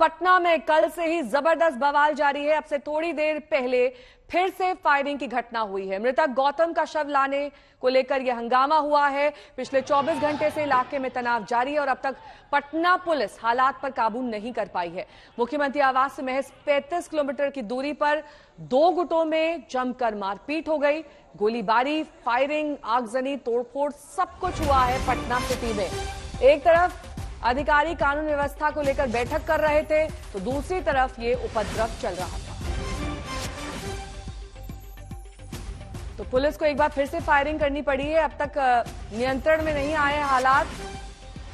पटना में कल से ही जबरदस्त बवाल जारी है। अब से थोड़ी देर पहले फिर से फायरिंग की घटना हुई है। मृतक गौतम का शव लाने को लेकर यह हंगामा हुआ है। पिछले 24 घंटे से इलाके में तनाव जारी है और अब तक पटना पुलिस हालात पर काबू नहीं कर पाई है। मुख्यमंत्री आवास से महज 35 किलोमीटर की दूरी पर दो गुटों में जमकर मारपीट हो गई। गोलीबारी, फायरिंग, आगजनी, तोड़फोड़ सब कुछ हुआ है पटना सिटी में। एक तरफ अधिकारी कानून व्यवस्था को लेकर बैठक कर रहे थे तो दूसरी तरफ ये उपद्रव चल रहा था। तो पुलिस को एक बार फिर से फायरिंग करनी पड़ी है। अब तक नियंत्रण में नहीं आए हालात।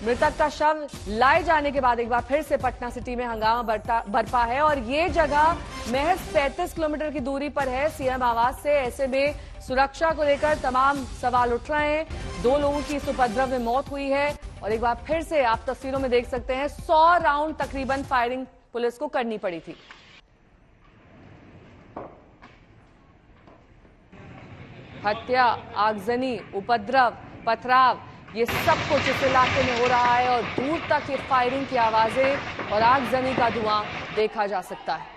मृतक का शव लाए जाने के बाद एक बार फिर से पटना सिटी में हंगामा बरपा है और ये जगह महज 35 किलोमीटर की दूरी पर है सीएम आवास से। ऐसे में सुरक्षा को लेकर तमाम सवाल उठ रहे हैं। 2 लोगों की इस उपद्रव में मौत हुई है और एक बार फिर से आप तस्वीरों में देख सकते हैं 100 राउंड तकरीबन फायरिंग पुलिस को करनी पड़ी थी। हत्या, आगजनी, उपद्रव, पथराव, ये सब कुछ इस इलाके में हो रहा है और दूर तक ये फायरिंग की आवाजें और आगजनी का धुआं देखा जा सकता है।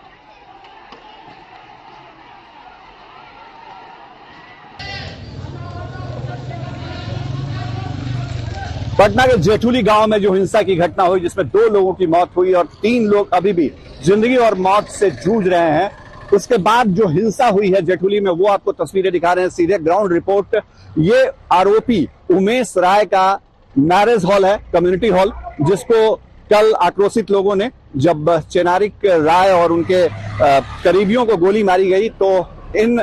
पटना के जेठुली गांव में जो हिंसा की घटना हुई जिसमें 2 लोगों की मौत हुई और 3 लोग अभी भी जिंदगी और मौत से जूझ रहे हैं, उसके बाद जो हिंसा हुई है जेठुली में वो आपको तस्वीरें दिखा रहे हैं। सीधे ग्राउंड रिपोर्ट। ये आरोपी उमेश राय का मैरिज हॉल है, कम्युनिटी हॉल, जिसको कल आक्रोशित लोगों ने, जब चेनारिक राय और उनके करीबियों को गोली मारी गई तो इन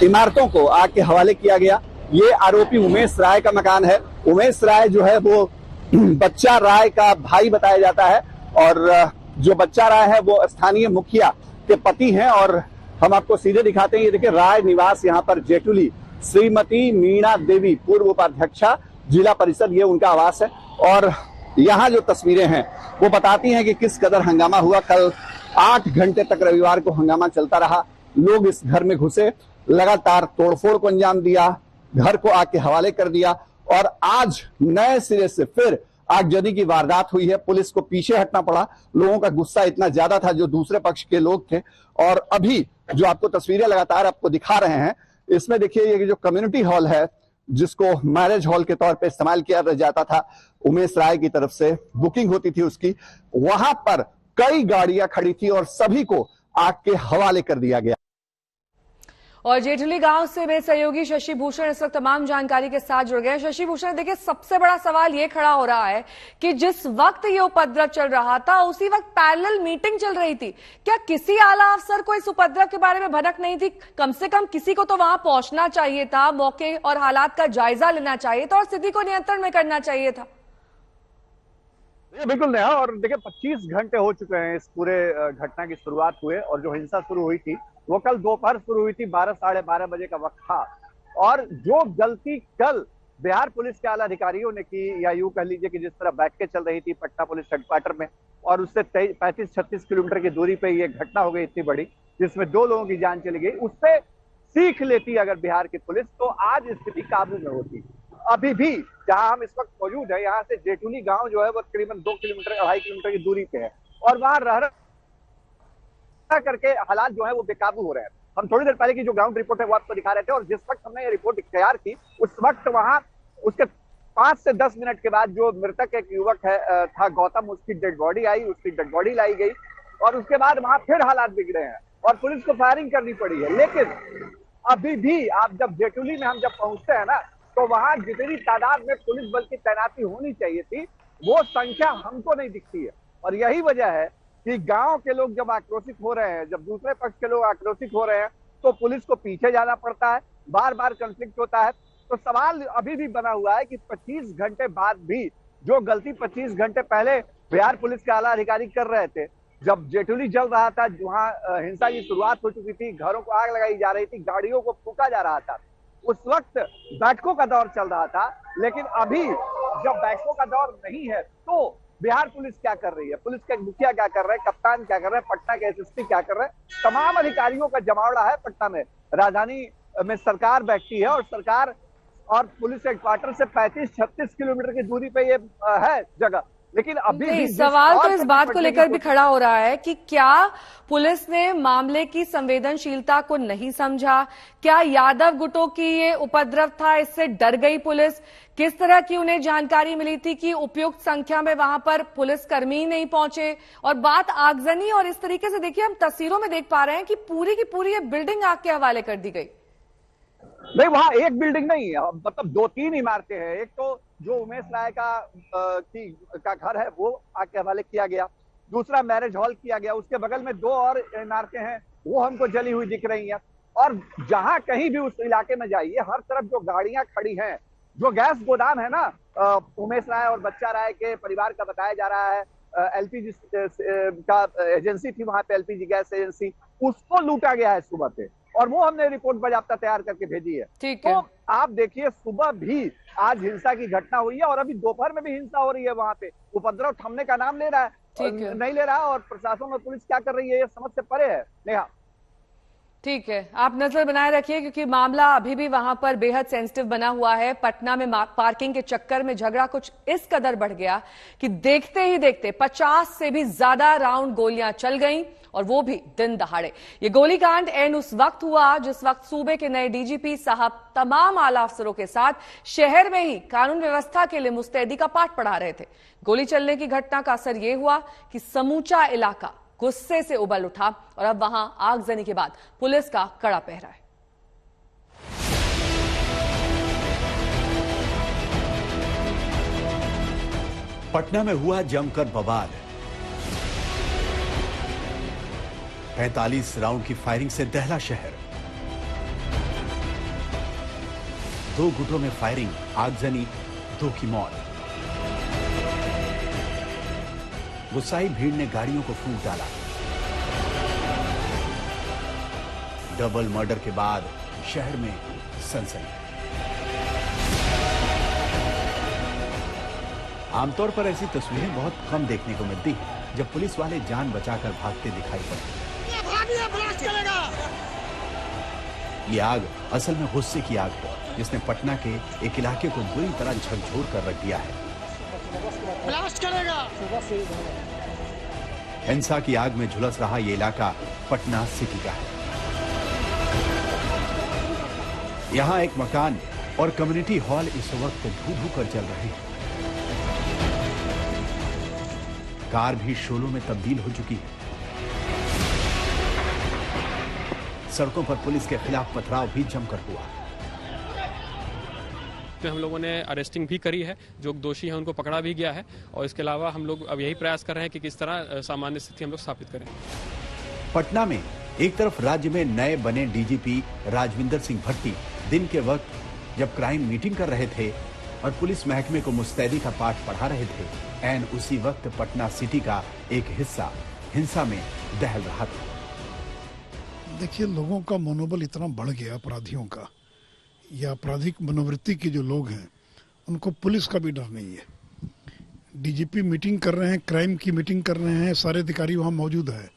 इमारतों को आग के हवाले किया गया। ये आरोपी उमेश राय का मकान है। उमेश राय जो है वो बच्चा राय का भाई बताया जाता है और जो बच्चा राय है वो स्थानीय मुखिया के पति हैं। और हम आपको सीधे दिखाते हैं, ये देखिए राय निवास यहाँ पर जेठुली, श्रीमती मीणा देवी पूर्व उपाध्यक्षा जिला परिषद, ये उनका आवास है। और यहाँ जो तस्वीरें हैं वो बताती हैं कि किस कदर हंगामा हुआ। कल 8 घंटे तक रविवार को हंगामा चलता रहा। लोग इस घर में घुसे, लगातार तोड़फोड़ को अंजाम दिया, घर को आग के हवाले कर दिया और आज नए सिरे से फिर आगजनी की वारदात हुई है। पुलिस को पीछे हटना पड़ा। लोगों का गुस्सा इतना ज्यादा था जो दूसरे पक्ष के लोग थे। और अभी जो आपको तस्वीरें लगातार आपको दिखा रहे हैं, इसमें देखिए ये जो कम्युनिटी हॉल है जिसको मैरिज हॉल के तौर पे इस्तेमाल किया जाता था, उमेश राय की तरफ से बुकिंग होती थी उसकी, वहां पर कई गाड़ियां खड़ी थी और सभी को आग के हवाले कर दिया गया। और जेठुली गांव से मेरे सहयोगी शशि भूषण इस वक्त तमाम जानकारी के साथ जुड़ गए। शशि भूषण, देखिए सबसे बड़ा सवाल ये खड़ा हो रहा है कि जिस वक्त ये उपद्रव चल रहा था उसी वक्त पैरेलल मीटिंग चल रही थी। क्या किसी आला अफसर को इस उपद्रव के बारे में भनक नहीं थी? कम से कम किसी को तो वहां पहुंचना चाहिए था, मौके और हालात का जायजा लेना चाहिए था और स्थिति को नियंत्रण में करना चाहिए था। बिल्कुल नेहा, और देखिए 25 घंटे हो चुके हैं इस पूरे घटना की शुरुआत हुए और जो हिंसा शुरू हुई थी वो कल दोपहर शुरू हुई थी। 12 साढ़े 12 बजे का वक्त था और जो गलती कल बिहार पुलिस के आला अधिकारियों ने की, या यूं कह लीजिए कि जिस तरह बैठकें चल रही थी पटना पुलिस हेडक्वार्टर में और उससे 35-36 किलोमीटर की दूरी पे ये घटना हो गई इतनी बड़ी जिसमें 2 लोगों की जान चली गई, उससे सीख लेती अगर बिहार की पुलिस तो आज स्थिति काबू में होती। अभी भी जहां हम इस वक्त मौजूद है, यहाँ से जेठुली गांव जो है वो तकरीबन 2 किलोमीटर 2.5 किलोमीटर की दूरी पे है और वहां रह करके हालात जो है वो बेकाबू हो रहे हैं। हम थोड़ी देर पहले की जो ग्राउंड रिपोर्ट है वो आपको दिखा रहे थे और जिस वक्त हमने ये रिपोर्ट तैयार की उस वक्त वहां उसके 5 से 10 मिनट के बाद जो मृतक एक युवक है था गौतम, उसकी डेड बॉडी आई, उसकी डेड बॉडी लाई गई और उसके बाद वहां फिर हालात बिगड़े हैं और पुलिस को फायरिंग करनी पड़ी है। लेकिन अभी भी आप जब जेठुली में हम जब पहुंचते हैं ना तो वहां जितनी तादाद में पुलिस बल की तैनाती होनी चाहिए थी वो संख्या हमको नहीं दिखती है। और यही वजह है कि गांव के लोग जब आक्रोशित हो रहे हैं, जब दूसरे पक्ष के लोग आक्रोशित हो रहे हैं तो पुलिस को पीछे जाना पड़ता है, बार बार कॉन्फ्लिक्ट होता है। तो सवाल अभी भी बना हुआ है कि 25 घंटे बाद भी जो गलती 25 घंटे पहले बिहार पुलिस के आला अधिकारी कर रहे थे, जब जेठुली जल रहा था, जहां हिंसा की शुरुआत हो चुकी थी, घरों को आग लगाई जा रही थी, गाड़ियों को फूका जा रहा था, उस वक्त बैठकों का दौर चल रहा था। लेकिन अभी जब बैठकों का दौर नहीं है तो बिहार पुलिस क्या कर रही है, पुलिस के मुखिया क्या कर रहे हैं, कप्तान क्या कर रहे हैं, पटना के एसएसपी क्या कर रहे हैं, तमाम अधिकारियों का जमावड़ा है पटना में। राजधानी में सरकार बैठती है और सरकार और पुलिस हेडक्वार्टर से 35-36 किलोमीटर की दूरी पे ये है जगह, लेकिन अभी नहीं, भी जिस सवाल तौर तो पर इस बात को निपटने की लेकर भी कोशिश- खड़ा हो रहा है कि क्या पुलिस ने मामले की संवेदनशीलता को नहीं समझा? क्या यादव गुटों की ये उपद्रव था, इससे डर गई पुलिस? किस तरह की उन्हें जानकारी मिली थी कि उपयुक्त संख्या में वहां पर पुलिसकर्मी नहीं पहुंचे? और बात आगजनी और इस तरीके से देखिए, हम तस्वीरों में देख पा रहे हैं कि पूरी की पूरी ये बिल्डिंग आग के हवाले कर दी गई। नहीं, वहां एक बिल्डिंग नहीं है, मतलब 2-3 इमारतें हैं। एक तो जो उमेश राय का घर है वो आग के हवाले किया गया, दूसरा मैरिज हॉल किया गया, उसके बगल में 2 और इमारतें हैं वो हमको जली हुई दिख रही हैं। और जहां कहीं भी उस इलाके में जाइए, हर तरफ जो गाड़ियां खड़ी हैं, जो गैस गोदाम है ना उमेश राय और बच्चा राय के परिवार का बताया जा रहा है, एलपीजी का एजेंसी थी वहां पे, एलपीजी गैस एजेंसी, उसको लूटा गया है सुबह पे, और वो हमने रिपोर्ट बाकायदा तैयार करके भेजी है। ठीक है। तो आप देखिए, सुबह भी आज हिंसा की घटना हुई है और अभी दोपहर में भी हिंसा हो रही है वहां पे। उपद्रव थमने का नाम ले रहा है, ठीक है। नहीं ले रहा, और प्रशासन और पुलिस क्या कर रही है ये समझ से परे है। नेहा, ठीक है, आप नजर बनाए रखिए क्योंकि मामला अभी भी वहां पर बेहद सेंसिटिव बना हुआ है। पटना में पार्किंग के चक्कर में झगड़ा कुछ इस कदर बढ़ गया कि देखते ही देखते 50 से भी ज्यादा राउंड गोलियां चल गईं, और वो भी दिन दहाड़े। ये गोलीकांड एन उस वक्त हुआ जिस वक्त सूबे के नए डीजीपी साहब तमाम आला अफसरों के साथ शहर में ही कानून व्यवस्था के लिए मुस्तैदी का पाठ पढ़ा रहे थे। गोली चलने की घटना का असर यह हुआ कि समूचा इलाका गुस्से से उबल उठा और अब वहां आगजनी के बाद पुलिस का कड़ा पहरा है। पटना में हुआ जमकर बवाल। 45 राउंड की फायरिंग से दहला शहर। 2 गुटों में फायरिंग, आगजनी, 2 की मौत। गुस्साई भीड़ ने गाड़ियों को फूंक डाला। डबल मर्डर के बाद शहर में सनसनी। आमतौर पर ऐसी तस्वीरें बहुत कम देखने को मिलती हैं जब पुलिस वाले जान बचाकर भागते दिखाई पड़ते। ये आग असल में गुस्से की आग है जिसने पटना के एक इलाके को बुरी तरह झकझोर कर रख दिया है। ब्लास्ट करेगा। हिंसा की आग में झुलस रहा ये इलाका पटना सिटी का है। यहाँ एक मकान और कम्युनिटी हॉल इस वक्त धू-धू कर जल रहे हैं। कार भी शोलों में तब्दील हो चुकी है। सड़कों पर पुलिस के खिलाफ पथराव भी जमकर हुआ। तो हम लोगों ने अरेस्टिंग भी करी है, जो दोषी हैं उनको पकड़ा भी गया है, और इसके अलावा हम लोग अब यही प्रयास कर रहे हैं कि किस तरह सामान्य स्थिति हम लोग स्थापित करें। पटना में एक तरफ राज्य में नए बने डीजीपी राजविंदर सिंह भट्टी दिन के वक्त जब क्राइम मीटिंग कर रहे थे और पुलिस महकमे को मुस्तैदी का पाठ पढ़ा रहे थे, एन उसी वक्त पटना सिटी का एक हिस्सा हिंसा में दहल रहा था। देखिए, लोगों का मनोबल इतना बढ़ गया, अपराधियों का या आपराधिक मनोवृत्ति के जो लोग हैं उनको पुलिस का भी डर नहीं है। डीजीपी मीटिंग कर रहे हैं, क्राइम की मीटिंग कर रहे हैं, सारे अधिकारी वहाँ मौजूद है,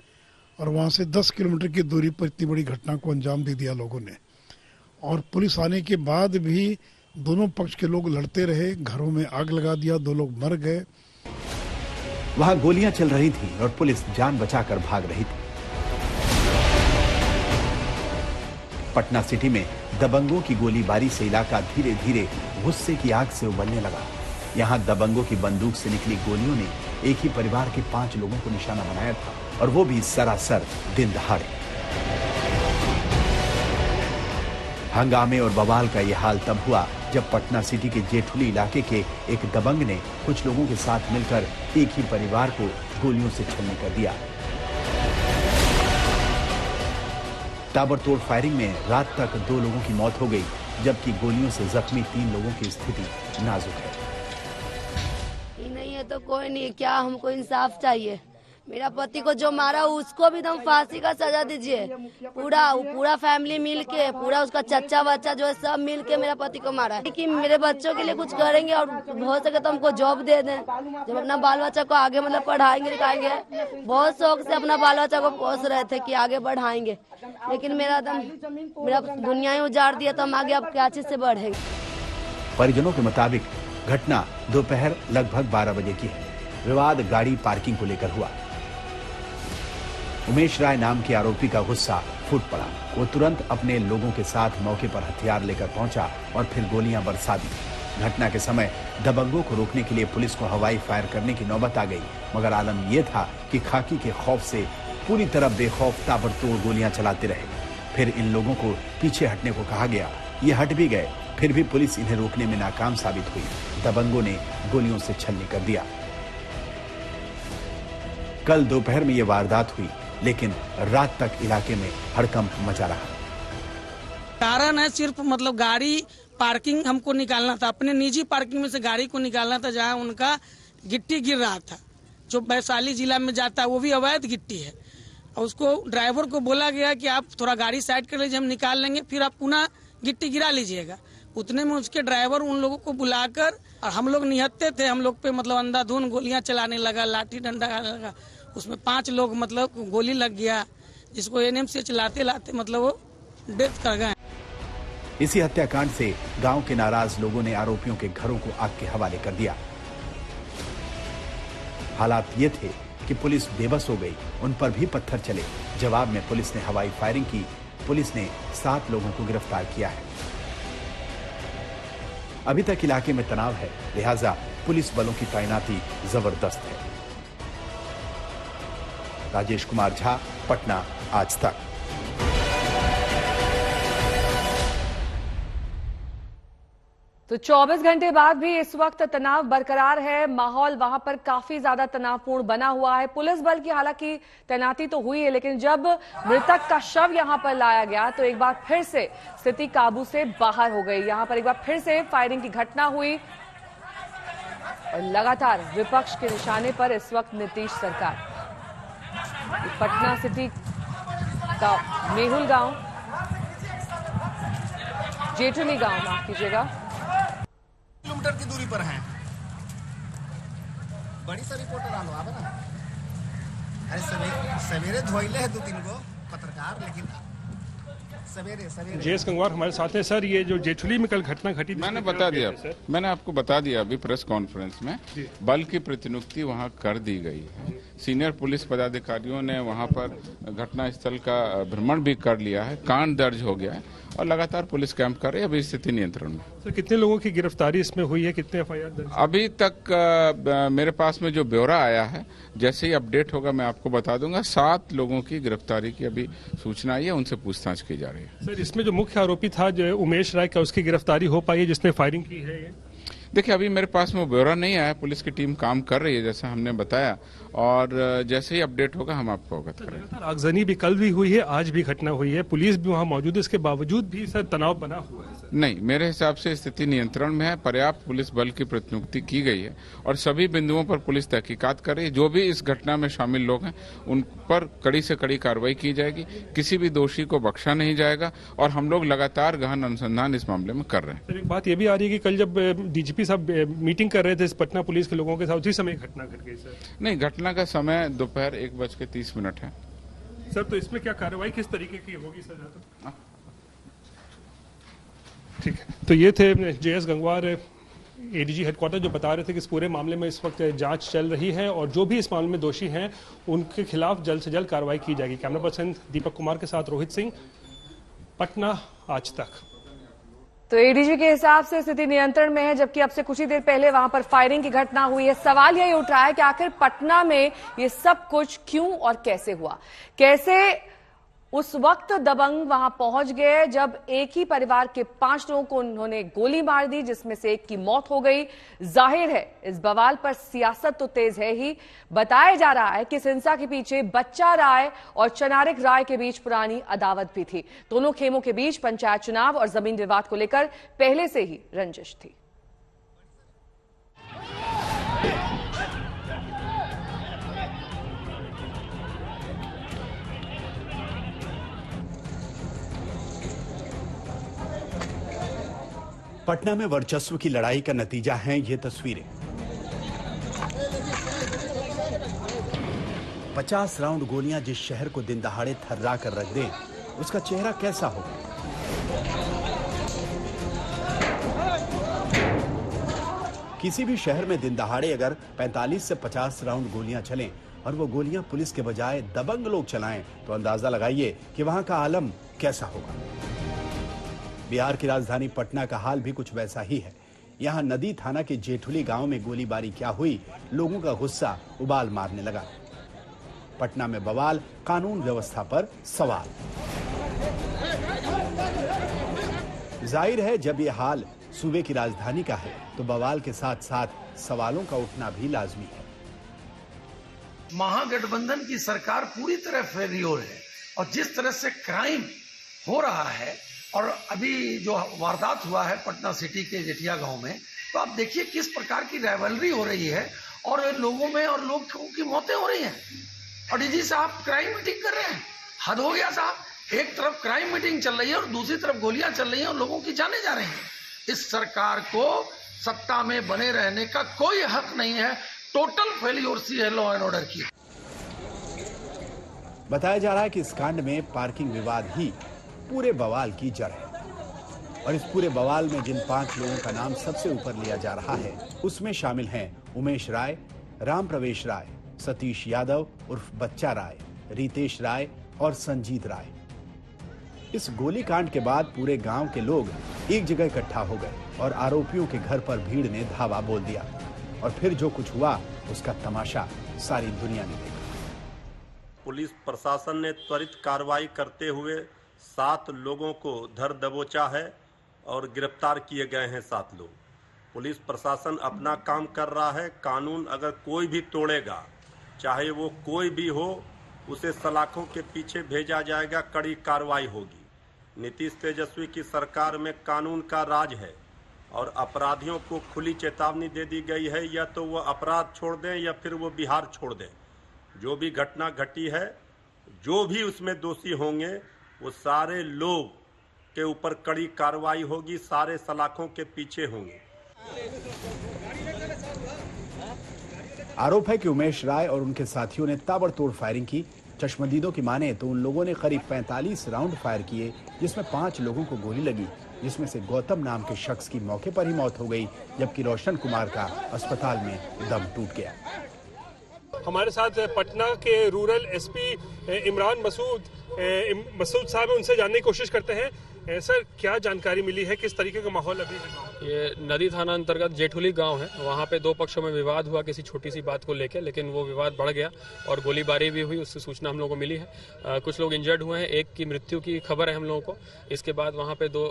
और वहाँ से 10 किलोमीटर की दूरी पर इतनी बड़ी घटना को अंजाम दे दिया लोगों ने। और पुलिस आने के बाद भी दोनों पक्ष के लोग लड़ते रहे, घरों में आग लगा दिया, 2 लोग मर गए। वहां गोलियां चल रही थी और पुलिस जान बचाकर भाग रही थी। पटना सिटी में दबंगों की गोलीबारी से इलाका धीरे धीरे गुस्से की आग से उबलने लगा। यहाँ दबंगों की बंदूक से निकली गोलियों ने एक ही परिवार के 5 लोगों को निशाना बनाया था, और वो भी सरासर दिन दहाड़े। हंगामे और बवाल का यह हाल तब हुआ जब पटना सिटी के जेठुली इलाके के एक दबंग ने कुछ लोगों के साथ मिलकर एक ही परिवार को गोलियों से छलनी कर दिया। ताबड़तोड़ फायरिंग में रात तक 2 लोगों की मौत हो गई, जबकि गोलियों से जख्मी 3 लोगों की स्थिति नाजुक है। ये नहीं है तो कोई नहीं, क्या हमको इंसाफ चाहिए। मेरा पति को जो मारा उसको भी एकदम फांसी का सजा दीजिए। पूरा फैमिली मिल के, पूरा उसका चच्चा बच्चा जो है सब मिल के मेरा पति को मारा है। कि मेरे बच्चों के लिए कुछ करेंगे और हो सके तो हमको जॉब दे दें, जब अपना बाल बच्चा को आगे मतलब पढ़ाएंगे लिखाएंगे। बहुत शौक से अपना बाल बच्चा को पोस रहे थे कि आगे बढ़ाएंगे, लेकिन मेरा दुनिया ही उजाड़ दिया, तो हम आगे अब क्या चीज से बढ़ेंगे। परिजनों के मुताबिक घटना दोपहर लगभग 12 बजे की है। विवाद गाड़ी पार्किंग को लेकर हुआ। उमेश राय नाम के आरोपी का गुस्सा फूट पड़ा। वो तुरंत अपने लोगों के साथ मौके पर हथियार लेकर पहुंचा और फिर गोलियां बरसा दी। घटना के समय दबंगों को रोकने के लिए पुलिस को हवाई फायर करने की नौबत आ गई, मगर आलम यह था कि खाकी के खौफ से पूरी तरह बेखौफ ताबड़तोड़ गोलियां चलाते रहे। फिर इन लोगों को पीछे हटने को कहा गया, ये हट भी गए, फिर भी पुलिस इन्हें रोकने में नाकाम साबित हुई। दबंगों ने गोलियों से छलनी कर दिया। कल दोपहर में यह वारदात हुई, लेकिन रात तक इलाके में हड़कंप मचा रहा। कारण है सिर्फ मतलब गाड़ी पार्किंग हमको निकालना था, अपने निजी पार्किंग में से गाड़ी को निकालना था, जहां उनका गिट्टी गिर रहा था, जो वैशाली जिला में जाता है, वो भी अवैध गिट्टी है। और उसको ड्राइवर को बोला गया कि आप थोड़ा गाड़ी साइड कर लीजिए, हम निकाल लेंगे, फिर आप पुनः गिट्टी गिरा लीजिएगा। उतने में उसके ड्राइवर उन लोगों को बुलाकर, और हम लोग निहत्ते थे, हम लोग पे मतलब अंधाधुंध गोलियां चलाने लगा, लाठी डंडा लगा। उसमें 5 लोग मतलब गोली लग गया, जिसको एनएमसीएच लाते लाते मतलब वो डेथ कर गए। इसी हत्याकांड से गांव के नाराज लोगों ने आरोपियों के घरों को आग के हवाले कर दिया। हालात ये थे कि पुलिस बेबस हो गई, उन पर भी पत्थर चले। जवाब में पुलिस ने हवाई फायरिंग की। पुलिस ने 7 लोगों को गिरफ्तार किया है। अभी तक इलाके में तनाव है, लिहाजा पुलिस बलों की तैनाती जबरदस्त है। राजेश कुमार झा, पटना, आज तक। तो 24 घंटे बाद भी इस वक्त तनाव बरकरार है। माहौल वहां पर काफी ज्यादा तनावपूर्ण बना हुआ है। पुलिस बल की हालांकि तैनाती तो हुई है, लेकिन जब मृतक का शव यहां पर लाया गया तो एक बार फिर से स्थिति काबू से बाहर हो गई। यहां पर एक बार फिर से फायरिंग की घटना हुई और लगातार विपक्ष के निशाने पर इस वक्त नीतीश सरकार। पटना सिटी का मेहुल गांव, जेठुली गांव, माफ कीजिएगा, किलोमीटर की दूरी पर हैं। बड़ी सा रिपोर्टर आलो आवे ना। अरे सवेरे धोइले है 2-3 गो पत्रकार, लेकिन सवेरे जेएस गंगवार हमारे साथ हैं। सर, ये जो जेठुली में कल घटना घटी, मैंने बता दिया, मैंने आपको बता दिया अभी प्रेस कॉन्फ्रेंस में। बल की प्रतिनियुक्ति वहां कर दी गई है। सीनियर पुलिस पदाधिकारियों ने वहां पर घटनास्थल का भ्रमण भी कर लिया है, कांड दर्ज हो गया है और लगातार पुलिस कैंप कर रही है। अभी स्थिति नियंत्रण में। सर, कितने लोगों की गिरफ्तारी इसमें हुई है, कितने एफआईआर दर्ज? अभी तक मेरे पास में जो ब्यौरा आया है, जैसे ही अपडेट होगा मैं आपको बता दूंगा। 7 लोगों की गिरफ्तारी की अभी सूचना आई है, उनसे पूछताछ की जा रही है। सर, इसमें जो मुख्य आरोपी था जो उमेश राय का, उसकी गिरफ्तारी हो पाई है जिसने फायरिंग की है? देखिए, अभी मेरे पास में वो ब्यौरा नहीं आया। पुलिस की टीम काम कर रही है जैसा हमने बताया, और जैसे ही अपडेट होगा हम आपको अवगत करेंगे। आगजनी भी कल भी हुई है, आज भी घटना हुई है, पुलिस भी वहां मौजूद है, इसके बावजूद भी सर तनाव बना हुआ है। नहीं, मेरे हिसाब से स्थिति नियंत्रण में है। पर्याप्त पुलिस बल की प्रतिनियुक्ति की गई है और सभी बिंदुओं पर पुलिस तहकीकात कर रही है। जो भी इस घटना में शामिल लोग हैं उन पर कड़ी से कड़ी कार्रवाई की जाएगी। किसी भी दोषी को बख्शा नहीं जाएगा और हम लोग लगातार गहन अनुसंधान इस मामले में कर रहे हैं। एक बात ये भी आ रही है कि कल जब डीजीपी साहब मीटिंग कर रहे थे पटना पुलिस के लोगों के साथ, उसी समय घटना घट गई। सर, नहीं, घटना का समय दोपहर 1:30 है। सर, तो इसमें क्या कार्रवाई किस तरीके की होगी सर? ठीक है, तो ये थे जेएस गंगवार, एडीजी हेडक्वार्टर, जो बता रहे थे कि इस पूरे मामले में इस वक्त जांच चल रही है और जो भी इस मामले में दोषी हैं उनके खिलाफ जल्द से जल्द कार्रवाई की जाएगी। कैमरा पर्सन दीपक कुमार के साथ रोहित सिंह, पटना, आज तक। तो एडीजी के हिसाब से स्थिति नियंत्रण में है, जबकि अब से कुछ ही देर पहले वहां पर फायरिंग की घटना हुई है। सवाल यही उठ रहा है कि आखिर पटना में ये सब कुछ क्यों और कैसे हुआ, कैसे उस वक्त दबंग वहां पहुंच गए जब एक ही परिवार के 5 लोगों को उन्होंने गोली मार दी, जिसमें से एक की मौत हो गई। जाहिर है इस बवाल पर सियासत तो तेज है ही। बताया जा रहा है कि इस हिंसा के पीछे बच्चा राय और चनारिक राय के बीच पुरानी अदावत भी थी। दोनों खेमों के बीच पंचायत चुनाव और जमीन विवाद को लेकर पहले से ही रंजिश थी। पटना में वर्चस्व की लड़ाई का नतीजा हैं ये तस्वीरें। 50 राउंड गोलियां जिस शहर को दिन दहाड़े थर्रा कर रख दें, उसका चेहरा कैसा होगा? किसी भी शहर में दिन दहाड़े अगर 45 से 50 राउंड गोलियां चलें और वो गोलियां पुलिस के बजाय दबंग लोग चलाएं तो अंदाजा लगाइए कि वहां का आलम कैसा होगा। बिहार की राजधानी पटना का हाल भी कुछ वैसा ही है। यहाँ नदी थाना के जेठुली गांव में गोलीबारी क्या हुई, लोगों का गुस्सा उबाल मारने लगा। पटना में बवाल, कानून व्यवस्था पर सवाल। जाहिर है जब ये हाल सूबे की राजधानी का है तो बवाल के साथ साथ सवालों का उठना भी लाजमी है। महागठबंधन की सरकार पूरी तरह फेल्योर है और जिस तरह से क्राइम हो रहा है और अभी जो वारदात हुआ है पटना सिटी के जेठिया गांव में, तो आप देखिए किस प्रकार की राइवलरी हो रही है और लोगों में और लोगों की मौतें हो रही हैं। और डीजी साहब क्राइम मीटिंग कर रहे हैं, हद हो गया साहब। एक तरफ क्राइम मीटिंग चल रही है और दूसरी तरफ गोलियां चल रही हैं और लोगों की जाने जा रही हैं। इस सरकार को सत्ता में बने रहने का कोई हक नहीं है। टोटल फेलियोरसी है लॉ एंड ऑर्डर की। बताया जा रहा है कि इस कांड में पार्किंग विवाद ही पूरे बवाल की जड़ है और इस पूरे बवाल में जिन 5 लोगों का नाम सबसे ऊपर लिया जा रहा है उसमें शामिल हैं उमेश राय, राम प्रवेश राय, सतीश यादव उर्फ बच्चा राय, रितेश राय और संजीत राय। इस गोलीकांड के बाद पूरे गांव के लोग एक जगह इकट्ठा हो गए और आरोपियों के घर पर भीड़ ने धावा बोल दिया और फिर जो कुछ हुआ उसका तमाशा सारी दुनिया ने देखा। पुलिस प्रशासन ने त्वरित कार्रवाई करते हुए 7 लोगों को धर दबोचा है और गिरफ्तार किए गए हैं 7 लोग। पुलिस प्रशासन अपना काम कर रहा है। कानून अगर कोई भी तोड़ेगा, चाहे वो कोई भी हो, उसे सलाखों के पीछे भेजा जाएगा, कड़ी कार्रवाई होगी। नीतीश तेजस्वी की सरकार में कानून का राज है और अपराधियों को खुली चेतावनी दे दी गई है, या तो वो अपराध छोड़ दें या फिर वो बिहार छोड़ दें। जो भी घटना घटी है, जो भी उसमें दोषी होंगे, वो सारे लोग के ऊपर कड़ी कार्रवाई होगी, सारे सलाखों के पीछे होंगे। आरोप है कि उमेश राय और उनके साथियों ने ताबड़तोड़ फायरिंग की। चश्मदीदों की माने तो उन लोगों ने करीब 45 राउंड फायर किए, जिसमें 5 लोगों को गोली लगी, जिसमें से गौतम नाम के शख्स की मौके पर ही मौत हो गई, जबकि रोशन कुमार का अस्पताल में दम टूट गया। हमारे साथ पटना के रूरल एसपी इमरान मसूद साहब, उनसे जानने की कोशिश करते हैं। सर, क्या जानकारी मिली है, किस तरीके का माहौल अभी है? ये नदी थाना अंतर्गत जेठुली गांव है। वहाँ पे 2 पक्षों में विवाद हुआ किसी छोटी सी बात को लेकर, लेकिन वो विवाद बढ़ गया और गोलीबारी भी हुई। उससे सूचना हम लोगों को मिली है। कुछ लोग इंजर्ड हुए हैं, एक की मृत्यु की खबर है हम लोगों को। इसके बाद वहाँ पे 2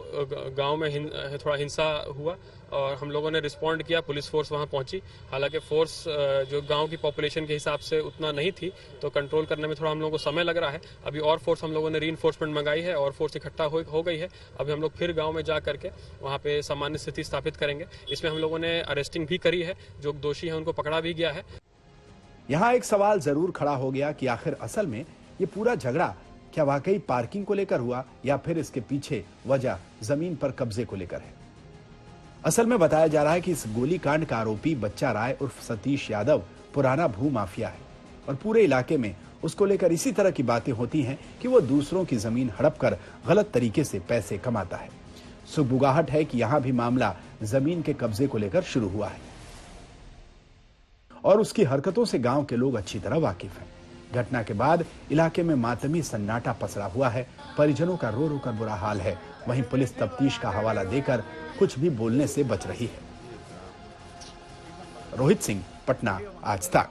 गाँव में थोड़ा हिंसा हुआ और हम लोगों ने रिस्पॉन्ड किया। पुलिस फोर्स वहाँ पहुंची। हालांकि फोर्स जो गांव की पॉपुलेशन के हिसाब से उतना नहीं थी, तो कंट्रोल करने में थोड़ा हम लोगों को समय लग रहा है। अभी और फोर्स हम लोगों ने रीइंफोर्समेंट मंगाई है और फोर्स इकट्ठा हो गई है। अभी हम लोग फिर गांव में जा करके वहाँ पे सामान्य स्थिति स्थापित करेंगे। इसमें हम लोगों ने अरेस्टिंग भी करी है, जो दोषी है उनको पकड़ा भी गया है। यहाँ एक सवाल जरूर खड़ा हो गया कि आखिर असल में ये पूरा झगड़ा क्या वाकई पार्किंग को लेकर हुआ या फिर इसके पीछे वजह जमीन पर कब्जे को लेकर है। असल में बताया जा रहा है कि इस गोलीकांड का आरोपी बच्चा राय उर्फ सतीश यादव पुराना भू माफिया है और पूरे इलाके में उसको लेकर इसी तरह की बातें होती हैं कि वो दूसरों की जमीन हड़प कर गलत तरीके से पैसे कमाता है। सुगबुगाहट है कि यहां भी मामला जमीन के कब्जे को लेकर शुरू हुआ है और उसकी हरकतों से गांव के लोग अच्छी तरह वाकिफ हैं। घटना के बाद इलाके में मातमी सन्नाटा पसरा हुआ है। परिजनों का रो रो कर बुरा हाल है। वहीं पुलिस तफ्तीश का हवाला देकर कुछ भी बोलने से बच रही है। रोहित सिंह, पटना, आज तक।